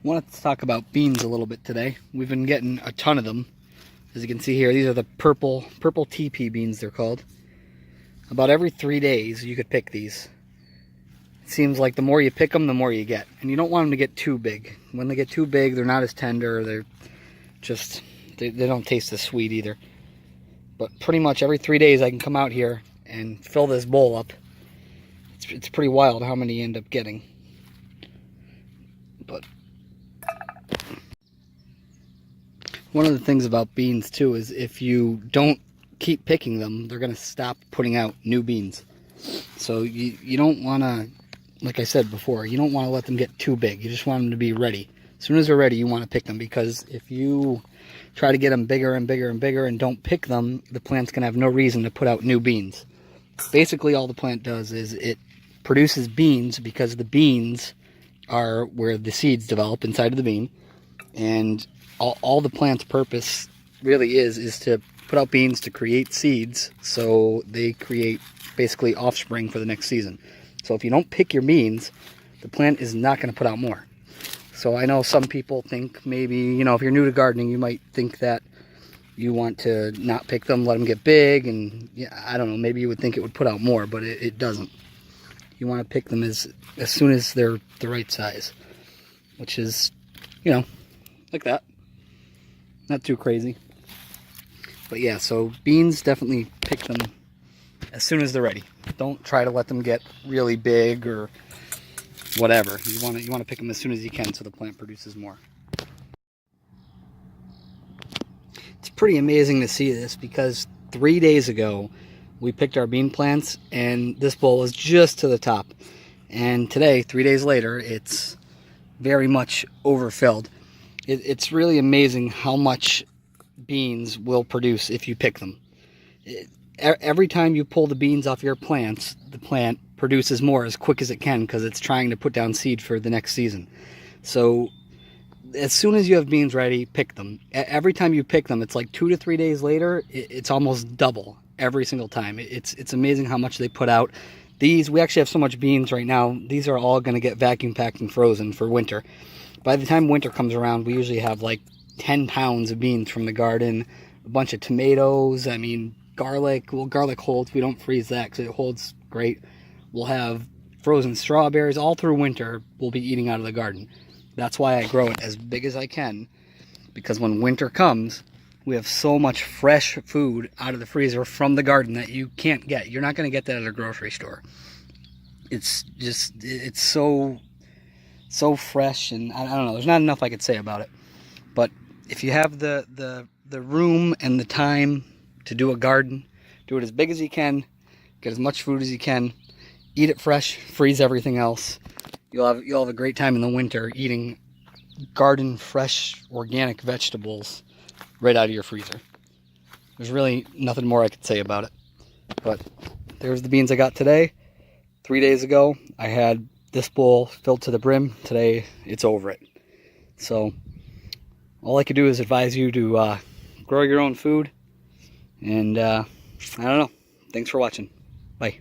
Wanted to talk about beans a little bit today. We've been getting a ton of them. As you can see here, these are the purple TP beans they're called. About every 3 days you could pick these. It seems like the more you pick them, the more you get. And you don't want them to get too big. When they get too big, they're not as tender. They're just, they don't taste as sweet either. But pretty much every 3 days I can come out here and fill this bowl up. It's pretty wild how many you end up getting. But one of the things about beans too is if you don't keep picking them, they're going to stop putting out new beans. So you don't want to, like I said before, you don't want to let them get too big. You just want them to be ready. As soon as they're ready, you want to pick them, because if you try to get them bigger and bigger and bigger and don't pick them, the plant's going to have no reason to put out new beans. Basically, all the plant does is it produces beans, because the beans are where the seeds develop inside of the bean. And all the plant's purpose really is to put out beans to create seeds, so they create basically offspring for the next season. So if you don't pick your beans, the plant is not going to put out more. So I know some people think maybe, you know, if you're new to gardening, you might think that you want to not pick them, let them get big, and yeah, I don't know, maybe you would think it would put out more, but it doesn't. You want to pick them as soon as they're the right size, which is, you know, like that. Not too crazy. But yeah, so beans, definitely pick them as soon as they're ready. Don't try to let them get really big or whatever. You want to pick them as soon as you can so the plant produces more. It's pretty amazing to see this, because 3 days ago we picked our bean plants and this bowl was just to the top. And today, 3 days later, it's very much overfilled. It's really amazing how much beans will produce if you pick them. Every time you pull the beans off your plants, the plant produces more as quick as it can, because it's trying to put down seed for the next season. So as soon as you have beans ready, pick them. Every time you pick them, it's like 2 to 3 days later, it's almost double every single time. It's amazing how much they put out. These, we actually have so much beans right now, these are all going to get vacuum packed and frozen for winter. By the time winter comes around, we usually have like 10 pounds of beans from the garden, a bunch of tomatoes, I mean, garlic. Well, garlic holds, we don't freeze that because it holds great. We'll have frozen strawberries. All through winter, we'll be eating out of the garden. That's why I grow it as big as I can, because when winter comes, we have so much fresh food out of the freezer from the garden that you can't get. You're not going to get that at a grocery store. It's just, it's so fresh, and I don't know, there's not enough I could say about it. But if you have the room and the time to do a garden, do it as big as you can, get as much food as you can, eat it fresh, freeze everything else. You'll have a great time in the winter eating garden fresh organic vegetables right out of your freezer. There's really nothing more I could say about it. But there's the beans I got today. 3 days ago I had this bowl filled to the brim. Today it's over it. So all I could do is advise you to grow your own food. And I don't know. Thanks for watching. Bye.